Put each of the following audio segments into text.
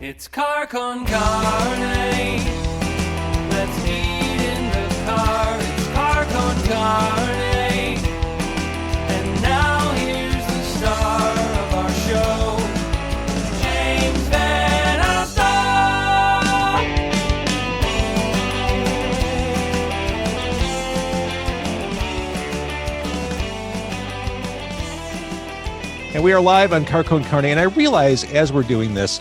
It's Car Con Carne. Let's eat in the car. It's Car Con Carne. And now here's the star of our show, James Van Alstyne. And we are live on Car Con Carne, and I realize as we're doing this,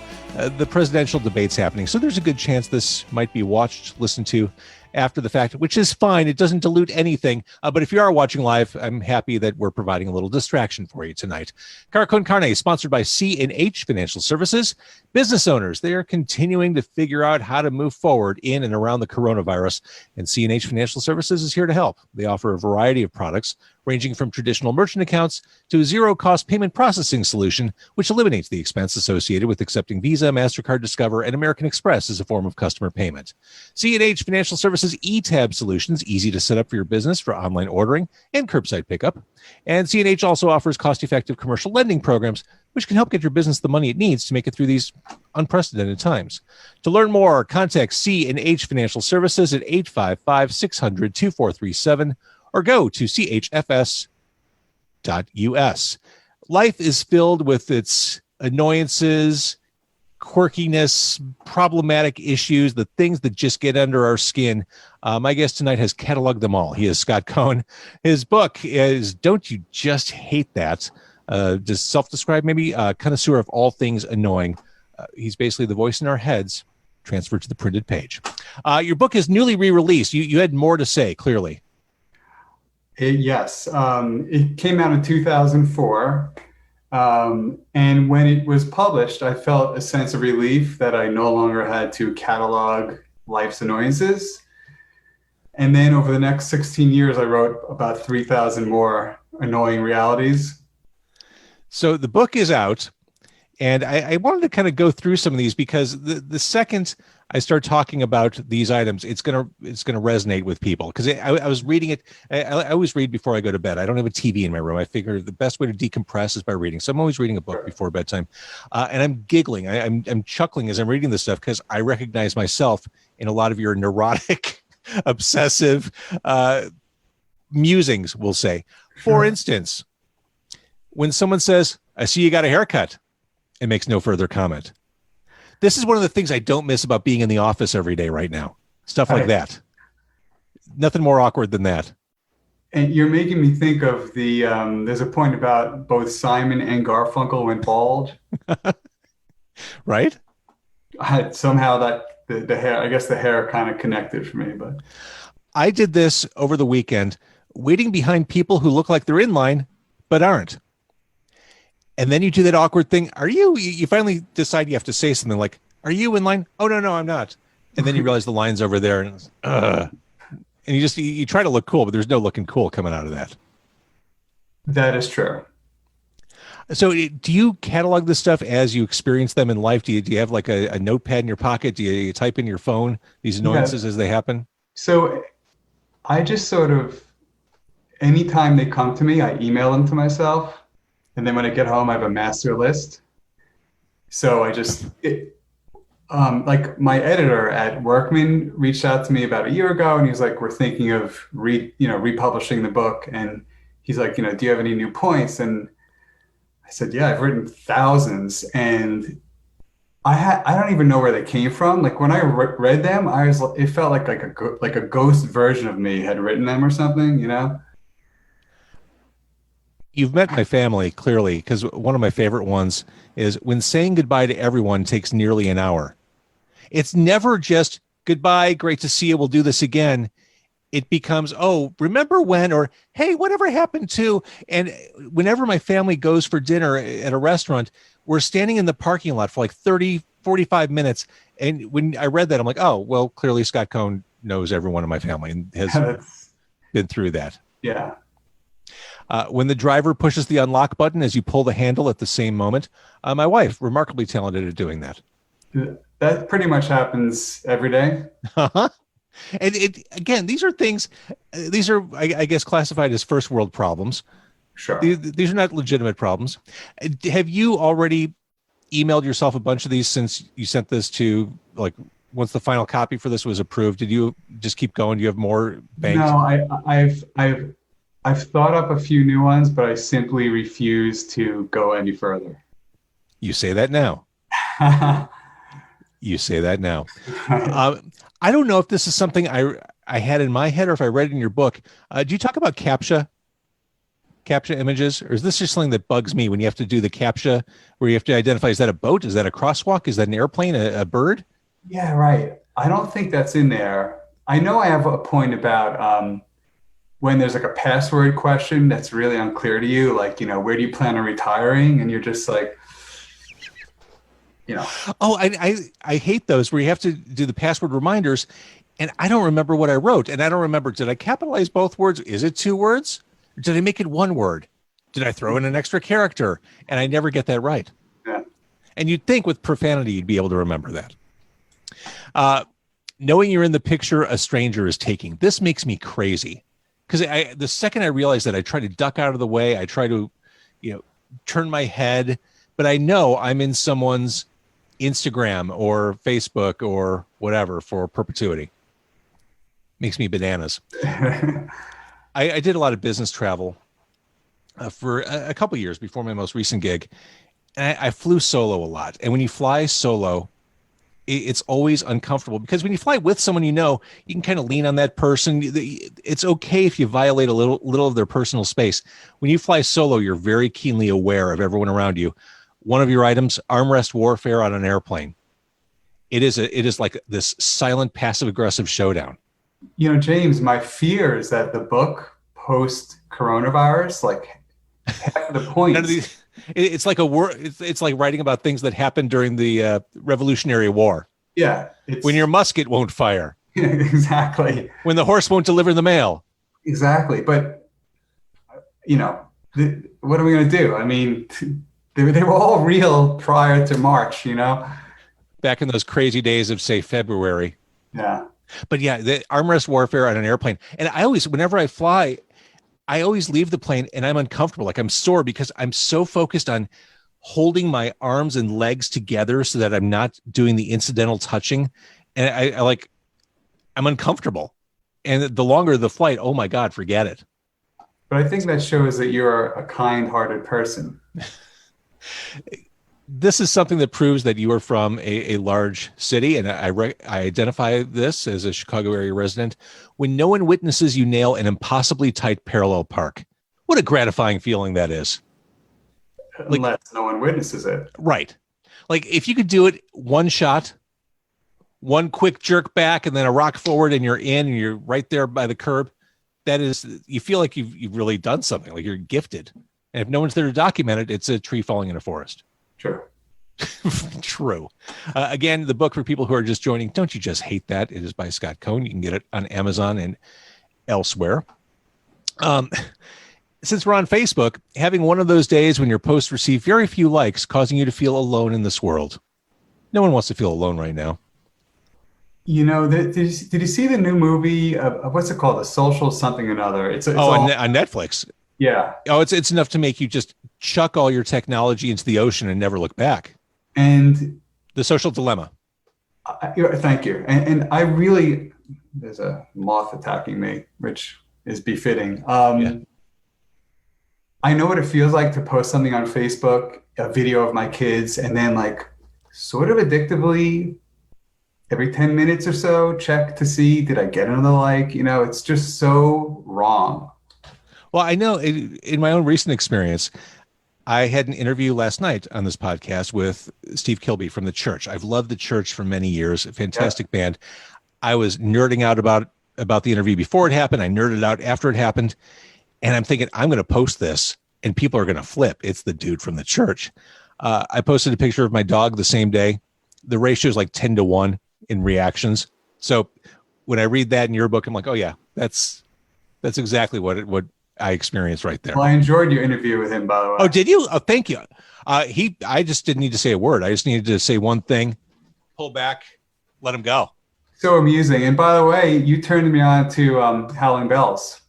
the presidential debate's happening, so there's a good chance this might be watched, listened to after the fact, which is fine. It doesn't dilute anything. But if you are watching live, I'm happy that we're providing a little distraction for you tonight. Car Con Carne is sponsored by C&H Financial Services. Business owners, they are continuing to figure out how to move forward in and around the coronavirus, and C&H Financial Services is here to help. They offer a variety of products, ranging from traditional merchant accounts to a zero-cost payment processing solution, which eliminates the expense associated with accepting Visa, MasterCard, Discover, and American Express as a form of customer payment. C&H Financial Services eTab solutions, easy to set up for your business for online ordering and curbside pickup. And C&H also offers cost-effective commercial lending programs, which can help get your business the money it needs to make it through these unprecedented times. To learn more, contact C&H Financial Services at 855-600-2437 or go to chfs.us. Life is filled with its annoyances, quirkiness, problematic issues, the things that just get under our skin. My guest tonight has cataloged them all. He is Scott Cohen. His book is Don't You Just Hate That? Just self-described, maybe connoisseur of all things annoying. He's basically the voice in our heads transferred to the printed page. Your book is newly re-released. You had more to say, clearly. Yes. It came out in 2004. And when it was published, I felt a sense of relief that I no longer had to catalog life's annoyances. And then over the next 16 years, I wrote about 3,000 more annoying realities. So the book is out, and I wanted to kind of go through some of these because the second I start talking about these items, it's gonna resonate with people. Because I was reading it. I always read before I go to bed. I don't have a TV in my room. I figure the best way to decompress is by reading. So I'm always reading a book before bedtime, and I'm giggling. I'm chuckling as I'm reading this stuff because I recognize myself in a lot of your neurotic, obsessive musings. We'll say, for instance, when someone says, "I see you got a haircut," and makes no further comment. This is one of the things I don't miss about being in the office every day right now. Stuff like that. Nothing more awkward than that. And you're making me think of the, there's a point about both Simon and Garfunkel went bald. Right? Somehow that the hair, I guess the hair kind of connected for me. But I did this over the weekend, waiting behind people who look like they're in line, but aren't. And then you do that awkward thing. You finally decide you have to say something like, "Are you in line?" "Oh, no, I'm not." And then you realize the line's over there, and you try to look cool, but there's no looking cool coming out of that. That is true. So do you catalog this stuff as you experience them in life? Do you have like a notepad in your pocket? Do you type in your phone these annoyances as they happen? So I just sort of, anytime they come to me, I email them to myself. And then when I get home, I have a master list. So like my editor at Workman reached out to me about a year ago, and he was like, "We're thinking of republishing the book." And he's like, "Do you have any new points?" And I said, "Yeah, I've written thousands." And I don't even know where they came from. Like when I read them, it felt like a ghost version of me had written them or something, You've met my family, clearly, because one of my favorite ones is when saying goodbye to everyone takes nearly an hour. It's never just goodbye, great to see you, we'll do this again. It becomes, "Oh, remember when?" or "Hey, whatever happened to?" And whenever my family goes for dinner at a restaurant, we're standing in the parking lot for like 30, 45 minutes. And when I read that, I'm like, "Oh, well, clearly Scott Cohen knows everyone in my family and has been through that." Yeah. When the driver pushes the unlock button as you pull the handle at the same moment. My wife, remarkably talented at doing that. That pretty much happens every day. Uh-huh. And again, these are things, I guess, classified as first world problems. Sure. These are not legitimate problems. Have you already emailed yourself a bunch of these since you sent this to, like, once the final copy for this was approved? Did you just keep going? Do you have more banked? No, I've thought up a few new ones, but I simply refuse to go any further. You say that now. You say that now. I don't know if this is something I had in my head or if I read it in your book. Do you talk about CAPTCHA images, or is this just something that bugs me when you have to do the CAPTCHA where you have to identify, is that a boat? Is that a crosswalk? Is that an airplane, a bird? Yeah, right. I don't think that's in there. I know I have a point about when there's like a password question that's really unclear to you, like, where do you plan on retiring? And you're just like, Oh, I hate those where you have to do the password reminders, and I don't remember what I wrote, and I don't remember, did I capitalize both words? Is it 2 words? Or did I make it 1 word? Did I throw in an extra character? And I never get that right. Yeah. And you'd think with profanity, you'd be able to remember that. Knowing you're in the picture a stranger is taking. This makes me crazy. Because the second I realize that, I try to duck out of the way. I try to, turn my head. But I know I'm in someone's Instagram or Facebook or whatever for perpetuity. Makes me bananas. I did a lot of business travel for a couple years before my most recent gig. And I flew solo a lot. And when you fly solo, it's always uncomfortable because when you fly with someone, you can kind of lean on that person. It's okay if you violate a little of their personal space. When you fly solo, you're very keenly aware of everyone around you. One of your items, armrest warfare on an airplane. It is like this silent, passive-aggressive showdown. James, my fear is that the book post-coronavirus, like half of the points. It's like it's like writing about things that happened during the Revolutionary War. Yeah. When your musket won't fire. Exactly. When the horse won't deliver the mail. Exactly. But, what are we going to do? I mean, they were all real prior to March, Back in those crazy days of, say, February. Yeah. But yeah, the armrest warfare on an airplane. And whenever I fly, I always leave the plane and I'm uncomfortable. Like I'm sore because I'm so focused on holding my arms and legs together so that I'm not doing the incidental touching. And I'm uncomfortable. And the longer the flight, oh my God, forget it. But I think that shows that you're a kind-hearted person. This is something that proves that you are from a large city, and I identify this as a Chicago area resident. When no one witnesses you nail an impossibly tight parallel park, what a gratifying feeling that is. Unless no one witnesses it. Right. Like if you could do it one shot, one quick jerk back, and then a rock forward, and you're in, and you're right there by the curb. You feel like you've really done something, like you're gifted. And if no one's there to document it, it's a tree falling in a forest. True. True. Again, the book for people who are just joining, Don't You Just Hate That? It is by Scott Cohen. You can get it on Amazon and elsewhere. Since we're on Facebook, having one of those days when your posts receive very few likes, causing you to feel alone in this world. No one wants to feel alone right now. Did you see the new movie? What's it called? A Social Something or Another. It's on Netflix. Yeah. Oh, it's enough to make you just chuck all your technology into the ocean and never look back. And The Social Dilemma. Thank you. And I really, there's a moth attacking me, which is befitting. Yeah. I know what it feels like to post something on Facebook, a video of my kids, and then sort of addictively every 10 minutes or so check to see, did I get another like? It's just so wrong. Well, I know in my own recent experience, I had an interview last night on this podcast with Steve Kilby from The Church. I've loved The Church for many years. A fantastic band. I was nerding out about the interview before it happened. I nerded out after it happened. And I'm thinking, I'm going to post this and people are going to flip. It's the dude from The Church. I posted a picture of my dog the same day. The ratio is like 10-1 in reactions. So when I read that in your book, I'm like, oh yeah, that's exactly what I experienced right there. Well, I enjoyed your interview with him, by the way. Oh, did you? Oh, thank you. I just didn't need to say a word. I just needed to say one thing, pull back, let him go. So amusing. And by the way, you turned me on to Howling Bells.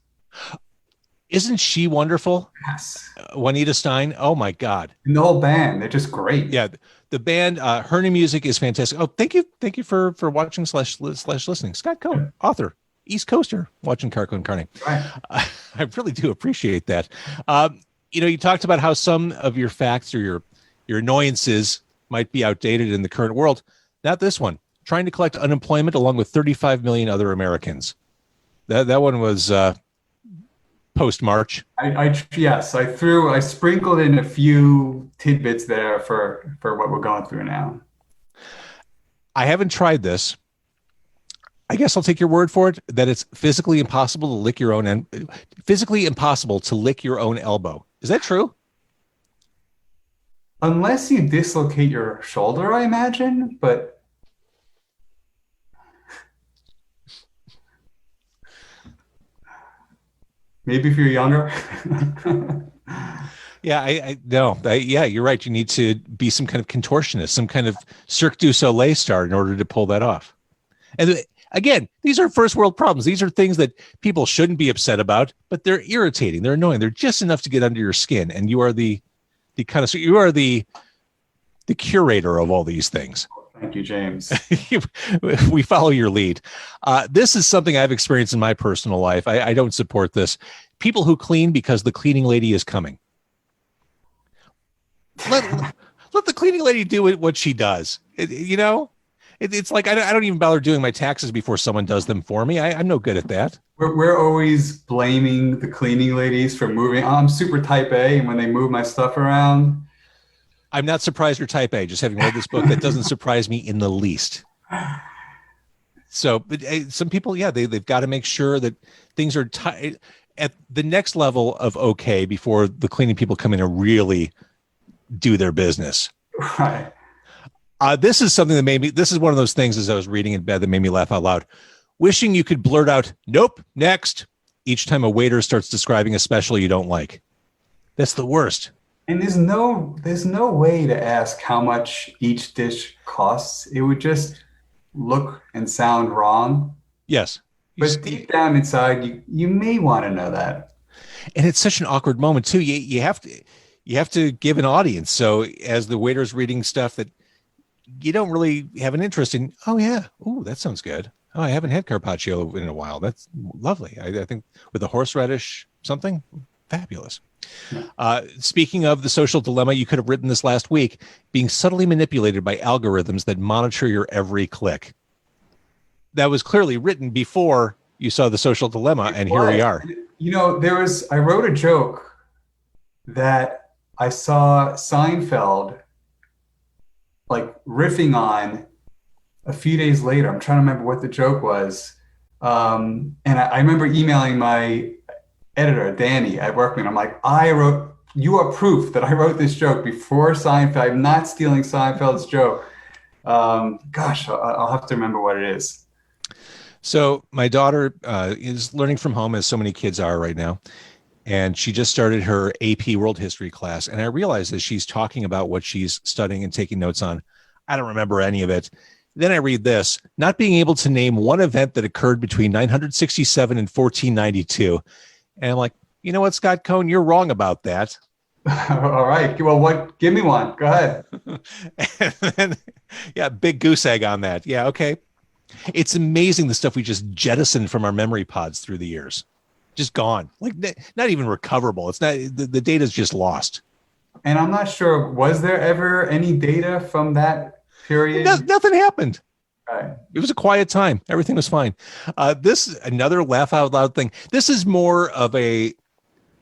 Isn't she wonderful? Yes. Juanita Stein. Oh my God. And the whole band, they're just great. Yeah. The band, her new music is fantastic. Oh, thank you for watching slash listening. Scott Cohen, author, East Coaster, watching Car Con Carne. Right. I really do appreciate that. You talked about how some of your facts or your annoyances might be outdated in the current world. Not this one. Trying to collect unemployment along with 35 million other Americans. That one was post-March. Yes, I sprinkled in a few tidbits there for what we're going through now. I haven't tried this. I guess I'll take your word for it that it's physically impossible to lick your own elbow. Is that true? Unless you dislocate your shoulder, I imagine, but maybe if you're younger. Yeah, yeah, you're right. You need to be some kind of contortionist, some kind of Cirque du Soleil star in order to pull that off. And again, these are first world problems. These are things that people shouldn't be upset about, but they're irritating. They're annoying. They're just enough to get under your skin. And you are the curator of all these things. Thank you, James. We follow your lead. This is something I've experienced in my personal life. I don't support this. People who clean because the cleaning lady is coming. Let the cleaning lady do what she does. It's like I don't even bother doing my taxes before someone does them for me. I'm no good at that. We're always blaming the cleaning ladies for moving. I'm super type A, and when they move my stuff around, I'm not surprised you're type A. Just having read this book, that doesn't surprise me in the least. So, but some people, yeah, they've got to make sure that things are at the next level of okay before the cleaning people come in and really do their business. Right. This is something that this is one of those things as I was reading in bed that made me laugh out loud. Wishing you could blurt out, "Nope, next," each time a waiter starts describing a special you don't like. That's the worst. And there's no way to ask how much each dish costs. It would just look and sound wrong. Yes. But deep down inside, you may want to know that. And it's such an awkward moment too. You have to give an audience. So as the waiter's reading stuff that you don't really have an interest in, oh yeah, ooh, that sounds good. Oh, I haven't had carpaccio in a while. That's lovely. I think with a horseradish something, fabulous. Speaking of the social dilemma, you could have written this last week, being subtly manipulated by algorithms that monitor your every click. That was clearly written before you saw the social dilemma, and here we are. I wrote a joke that I saw Seinfeld like riffing on a few days later. I'm trying to remember what the joke was. And I remember emailing my editor, Danny, at Workman. I'm like, you are proof that I wrote this joke before Seinfeld. I'm not stealing Seinfeld's joke. Gosh, I'll have to remember what it is. So my daughter is learning from home, as so many kids are right now. And she just started her AP World History class. And I realized that she's talking about what she's studying and taking notes on. I don't remember any of it. Then I read this, not being able to name one event that occurred between 967 and 1492. And I'm like, you know what, Scott Cohen, you're wrong about that. All right. Well, give me one. Go ahead. And then, yeah, big goose egg on that. Yeah, okay. It's amazing the stuff we just jettisoned from our memory pods through the years. Just gone. Like, not even recoverable. It's not, the data's just lost. And I'm not sure, was there ever any data from that period? Nothing happened. Right. It was a quiet time. Everything was fine. This another laugh out loud thing. This is more of a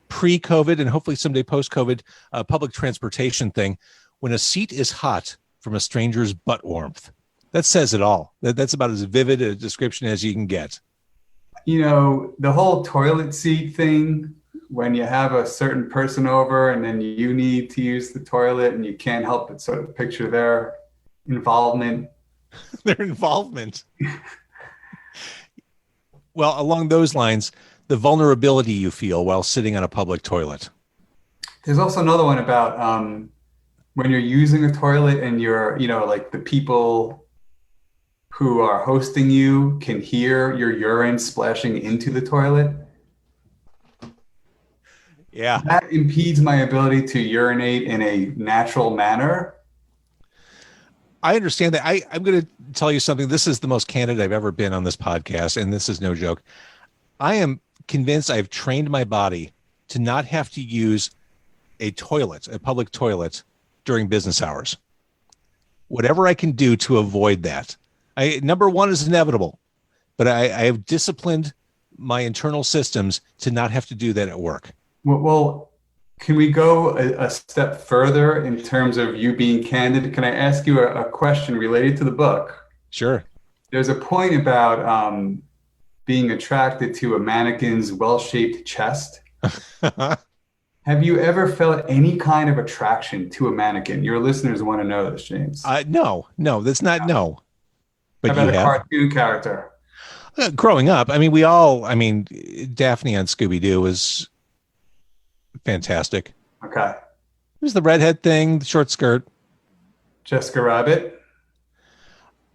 pre-COVID and hopefully someday post-COVID public transportation thing. When a seat is hot from a stranger's butt warmth, that says it all. That's about as vivid a description as you can get. The whole toilet seat thing, when you have a certain person over and then you need to use the toilet and you can't help but sort of picture their involvement. Their involvement. Well, along those lines, the vulnerability you feel while sitting on a public toilet. There's also another one about when you're using a toilet and you're, like the people who are hosting you can hear your urine splashing into the toilet. Yeah. That impedes my ability to urinate in a natural manner. I understand that. I'm going to tell you something. This is the most candid I've ever been on this podcast, and this is no joke. I am convinced I've trained my body to not have to use a public toilet during business hours. Whatever I can do to avoid that. Number one is inevitable, but I have disciplined my internal systems to not have to do that at work. Well, can we go a step further in terms of you being candid? Can I ask you a question related to the book? Sure. There's a point about being attracted to a mannequin's well-shaped chest. Have you ever felt any kind of attraction to a mannequin? Your listeners want to know this, James. No, that's not no. But how about a cartoon character? Growing up, Daphne on Scooby-Doo was fantastic. Okay. It was the redhead thing, the short skirt. Jessica Rabbit?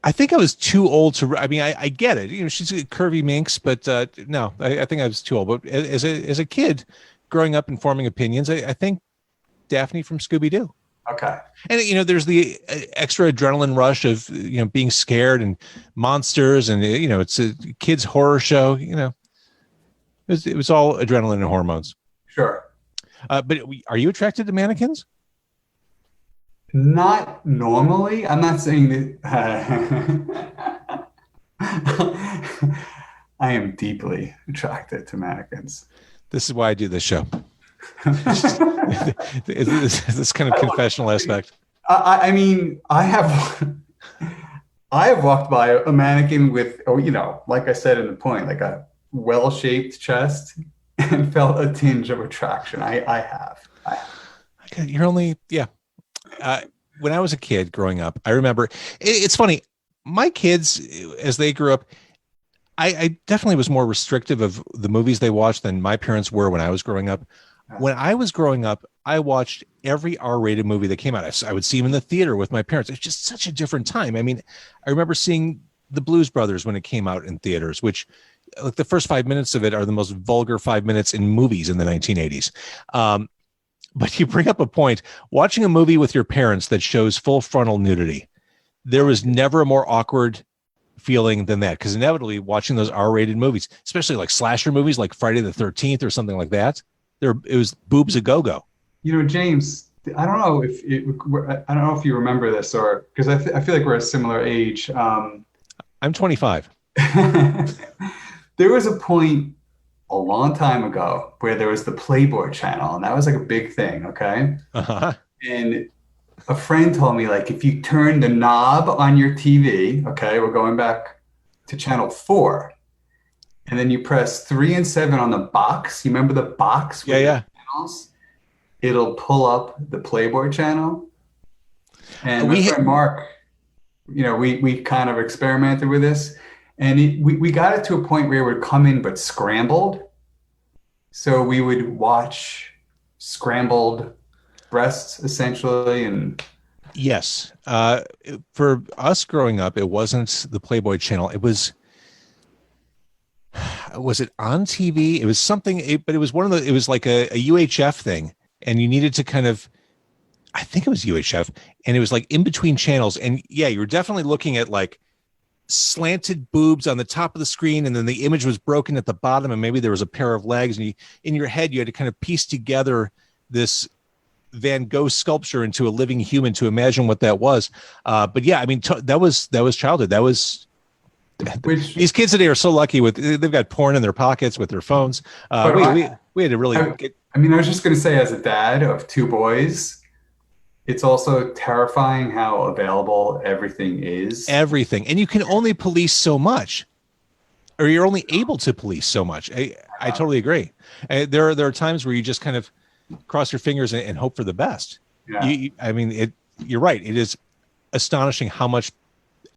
I think I was too old to. I get it. She's a curvy minx, but no, I think I was too old. But as a kid, growing up and forming opinions, I think Daphne from Scooby-Doo. Okay. And there's the extra adrenaline rush of being scared and monsters, and it's a kids horror show. It was all adrenaline and hormones. Sure. But are you attracted to mannequins? Not normally. I'm not saying that. I am deeply attracted to mannequins. This is why I do this show. this kind of confessional aspect. I have walked by a mannequin with, like I said in the point, like a well-shaped chest, and felt a tinge of attraction. I have. Okay, you're only, yeah. When I was a kid growing up, I remember, it's funny, my kids, as they grew up, I definitely was more restrictive of the movies they watched than my parents were when I was growing up. When I was growing up, I watched every R-rated movie that came out. I would see them in the theater with my parents. It's just such a different time. I remember seeing The Blues Brothers when it came out in theaters, which like the first 5 minutes of it are the most vulgar 5 minutes in movies in the 1980s. But you bring up a point. Watching a movie with your parents that shows full frontal nudity, there was never a more awkward feeling than that, because inevitably watching those R-rated movies, especially like slasher movies like Friday the 13th or something like that, it was boobs a go-go. James, I don't know if you remember this, or because I feel like we're a similar age. I'm 25. There was a point a long time ago where there was the Playboy channel, and that was like a big thing. Okay. Uh-huh. And a friend told me, like, if you turn the knob on your TV, okay, we're going back to channel 4, and then you press 3 and 7 on the box. You remember the box? With yeah. Channels? It'll pull up the Playboy channel. And my friend Mark, we kind of experimented with this, and we got it to a point where it would come in but scrambled. So we would watch scrambled breasts essentially. And yes, for us growing up, it wasn't the Playboy channel. It was it on TV? It was something, but it was it was like a UHF thing, and you needed to kind of, I think it was UHF, and it was like in between channels. And yeah, you were definitely looking at like slanted boobs on the top of the screen, and then the image was broken at the bottom, and maybe there was a pair of legs, and in your head you had to kind of piece together this Van Gogh sculpture into a living human to imagine what that was. But yeah, that was childhood. That was these kids today are so lucky they've got porn in their pockets with their phones. We had to really I was just going to say, as a dad of 2 boys, it's also terrifying how available everything is. Everything. And you can only police so much, or you're only able to police so much. I totally agree. There are times where you just kind of cross your fingers and hope for the best. Yeah. You're right. It is astonishing how much